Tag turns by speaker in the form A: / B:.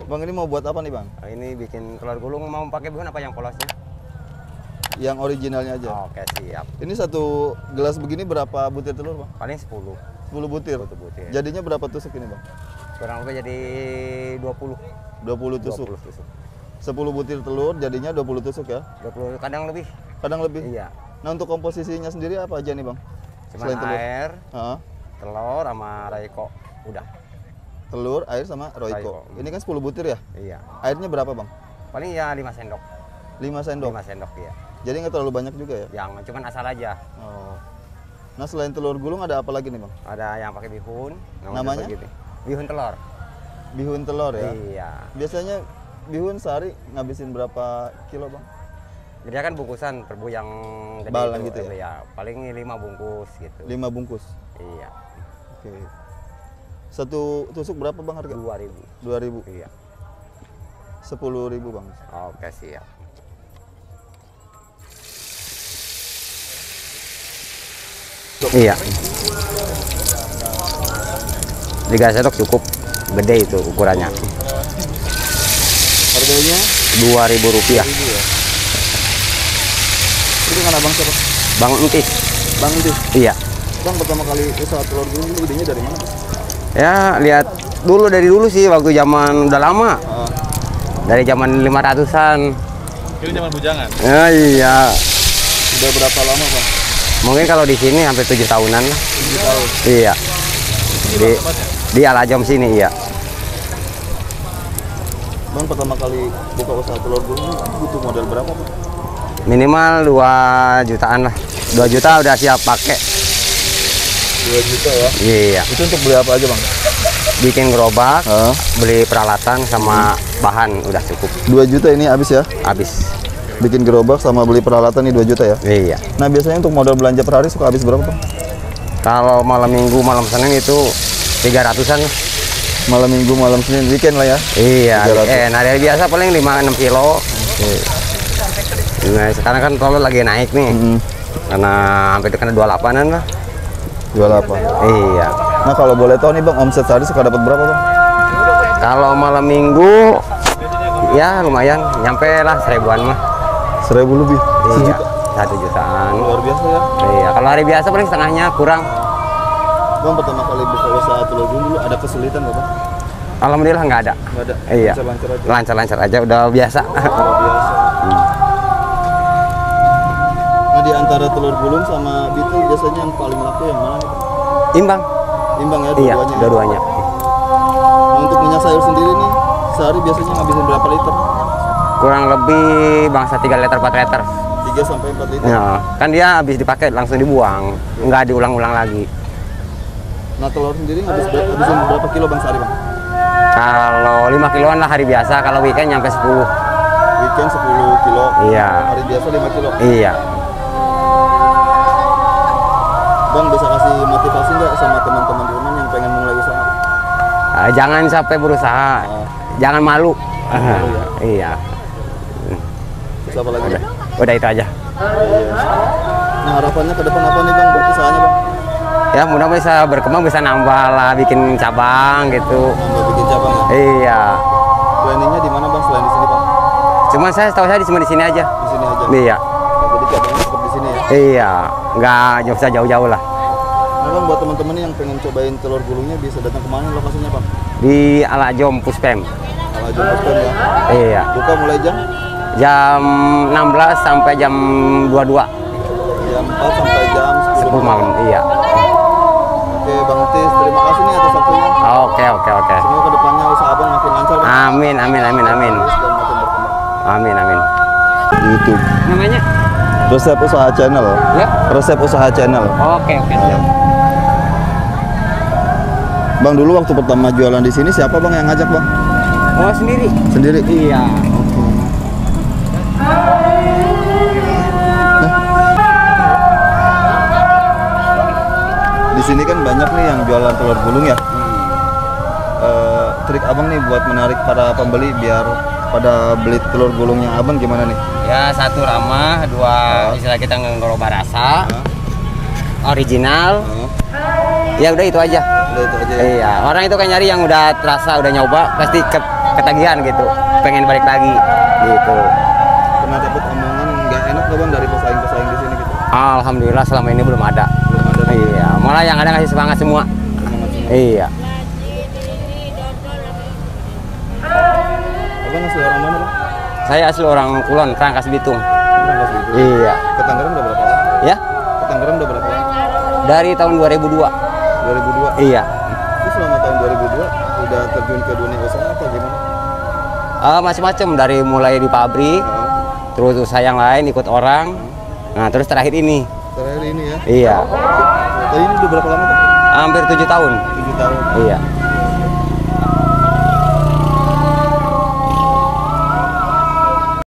A: Bang, ini mau buat apa nih, Bang?
B: Ini bikin telur gulung, mau pakai bihun apa yang polosnya?
A: Yang originalnya aja.
B: Oke, siap.
A: Ini satu gelas begini berapa butir telur, Bang?
B: Paling 10.
A: 10 butir.
B: 10 butir.
A: Jadinya berapa tusuk ini, Bang?
B: Kurang lebih jadi 20.
A: 20 tusuk.
B: 20 tusuk.
A: 10 butir telur jadinya 20 tusuk ya?
B: 20, kadang lebih.
A: Kadang lebih?
B: Iya.
A: Nah, untuk komposisinya sendiri apa aja nih, Bang?
B: Cuman air, telur sama Royco. Udah.
A: Telur, air sama Royco. Ini kan 10 butir ya?
B: Iya.
A: Airnya berapa, Bang?
B: Paling ya 5 sendok.
A: 5 sendok?
B: 5 sendok, iya.
A: Jadi nggak terlalu banyak juga ya?
B: Yang cuman asal aja.
A: Oh. Nah, selain telur gulung ada apa lagi nih, Bang?
B: Ada yang pakai bihun.
A: Namanya?
B: Bihun telur.
A: Bihun telur ya?
B: Iya.
A: Biasanya bihun sehari ngabisin berapa kilo, Bang?
B: Dia kan bungkusan perbu yang gede
A: balang
B: itu,
A: gitu ya?
B: Ya, paling 5 bungkus gitu.
A: 5 bungkus?
B: Iya.
A: Oke. Satu tusuk berapa, Bang, harga?
B: 2.000.
A: 2.000?
B: Iya.
A: 10.000, Bang.
B: Oke, siap. Iya. 3 sendok cukup. Gede itu ukurannya.
A: Harganya?
B: Rp2.000.
A: Ya? Itu dengan abang siapa?
B: Bang Entis.
A: Bang Entis?
B: Iya.
A: Bang, pertama kali usaha telur gulung ini idenya dari mana?
B: Ya, lihat dulu dari dulu sih, waktu zaman udah lama. Dari zaman 500-an.
C: Itu zaman bujangan?
B: Ya, iya.
A: Sudah berapa lama, Bang?
B: Mungkin kalau di sini hampir 7 tahunan lah.
A: 7 tahun?
B: Iya. Di Alajom sini, iya.
A: Bang, pertama kali buka usaha telur gulung ini butuh modal berapa, Bang?
B: Minimal 2 jutaan lah. 2 juta udah siap pakai.
A: 2 juta ya?
B: Iya.
A: Itu untuk beli apa aja, Bang?
B: Bikin gerobak, beli peralatan sama bahan udah cukup.
A: 2 juta ini habis ya?
B: Habis.
A: Bikin gerobak sama beli peralatan ini 2 juta ya?
B: Iya.
A: Nah, biasanya untuk modal belanja per hari suka habis berapa, Bang?
B: Kalau malam Minggu, malam Senin itu 300-an.
A: Malam Minggu, malam Senin, weekend lah ya?
B: Iya, hari biasa paling 5-6 kilo. Nah, sekarang kan telur lagi naik nih. Karena hampir kena 28-an lah.
A: 28? Iya. Nah, kalau boleh tahu nih, Bang, omset sehari suka dapat berapa, Bang?
B: Kalau malam Minggu, ya lumayan, nyampe lah 1000-an mah.
A: 1000 lebih?
B: Iya, 1 jutaan.
A: Luar biasa ya?
B: Iya, kalau hari biasa paling setengahnya kurang.
A: Bang, pertama kali buka usaha telur gulung dulu ada kesulitan nggak, Bang?
B: Alhamdulillah nggak ada.
A: Nggak ada?
B: Iya.
A: Lancar-lancar aja?
B: Lancar-lancar aja, udah biasa.
A: Luar biasa. Nah, di antara telur gulung sama bitul biasanya yang paling laku yang mana nih, Bang?
B: Imbang.
A: Imbang ya,
B: Iya,
A: dua-duanya?
B: dua-duanya.
A: Nah, untuk minyak sayur sendiri nih, sehari biasanya ngabisin berapa liter?
B: Kurang lebih bangsa 3 liter 4 liter.
A: 3 sampai 4 liter?
B: Ya, kan dia habis dipakai langsung dibuang, nggak diulang-ulang lagi.
A: Nah, telur sendiri ngabisin berapa kilo, Bang, sehari, Bang?
B: Kalau 5 kiloan lah hari biasa, kalau weekend nyampe 10.
A: Weekend 10 kilo?
B: Iya.
A: Hari biasa 5 kilo?
B: Iya.
A: Bang, bisa kasih motivasi nggak sama teman-teman di rumah yang pengen mulai usaha?
B: Jangan sampai berusaha, jangan malu. Iya.
A: Terus apa lagi?
B: Udah itu aja.
A: Nah, harapannya ke depan apa nih, Bang, buat usahanya, Bang?
B: Ya, mudah-mudahan bisa berkembang, bisa nambah lah, bikin cabang gitu.
A: Nambah bikin cabang ya?
B: Iya.
A: Planningnya di mana, Bang, selain di sini, Bang?
B: Cuma saya tahu saya cuma di sini aja.
A: Di sini aja?
B: Iya.
A: Nah, jadi cabangnya tetap di sini ya?
B: Iya, nggak usah jauh-jauh lah.
A: Nah, Bang, buat teman-teman yang pengen cobain telur gulungnya bisa datang kemana lokasinya, Bang?
B: Di Alajom Puspem.
A: Alajom Puspem ya?
B: Iya.
A: Buka mulai jam?
B: Jam 16 sampai jam 22.
A: Jam 4 sampai jam
B: 10 malam, iya.
A: Oke, Bang Tis, terima kasih nih atas waktunya.
B: Oke.
A: Semoga kedepannya usaha Abang makin lancar, Bang.
B: Amin.
A: Dan makin berkembang.
B: Amin.
A: YouTube.
B: Namanya?
A: Resep Usaha Channel.
B: Ya.
A: Resep Usaha Channel.
B: Oke. Siap.
A: Bang, dulu waktu pertama jualan di sini siapa, Bang, yang ngajak, Bang?
B: Oh, sendiri?
A: Sendiri?
B: Iya.
A: Di sini kan banyak nih yang jualan telur gulung ya. Trik Abang nih buat menarik para pembeli biar pada beli telur gulungnya Abang gimana nih?
B: Ya, 1 ramah, 2 istilah kita ngerubah rasa. Original. Ya udah itu aja.
A: Udah itu aja ya?
B: Iya, orang itu kan nyari yang udah terasa, udah nyoba, pasti ketagihan gitu, pengen balik lagi gitu.
A: Pernah dapat omongan nggak enak nggak bang dari pesaing-pesaing di sini gitu?
B: Alhamdulillah selama ini belum ada.
A: Belum ada.
B: Iya, malah yang ada ngasih semangat semua.
A: Semangat semua.
B: Iya.
A: Abang asli orang mana bang?
B: Saya asli orang Kulon, Rangkas Bitung.
A: Rangkas Bitung.
B: Iya.
A: Ke Tangerang udah berapa lama?
B: Ya,
A: Ke Tangerang udah berapa lama?
B: dari tahun 2002.
A: 2002.
B: Iya.
A: Terus selama tahun 2002 udah terjun ke dunia usaha apa gimana?
B: Macam-macam, dari mulai di pabrik, terus usaha yang lain ikut orang. Nah, terus terakhir ini.
A: Terakhir ini ya.
B: Iya.
A: Tadi ini udah berapa lama bang?
B: Hampir 7 tahun.
A: 7 tahun.
B: Iya.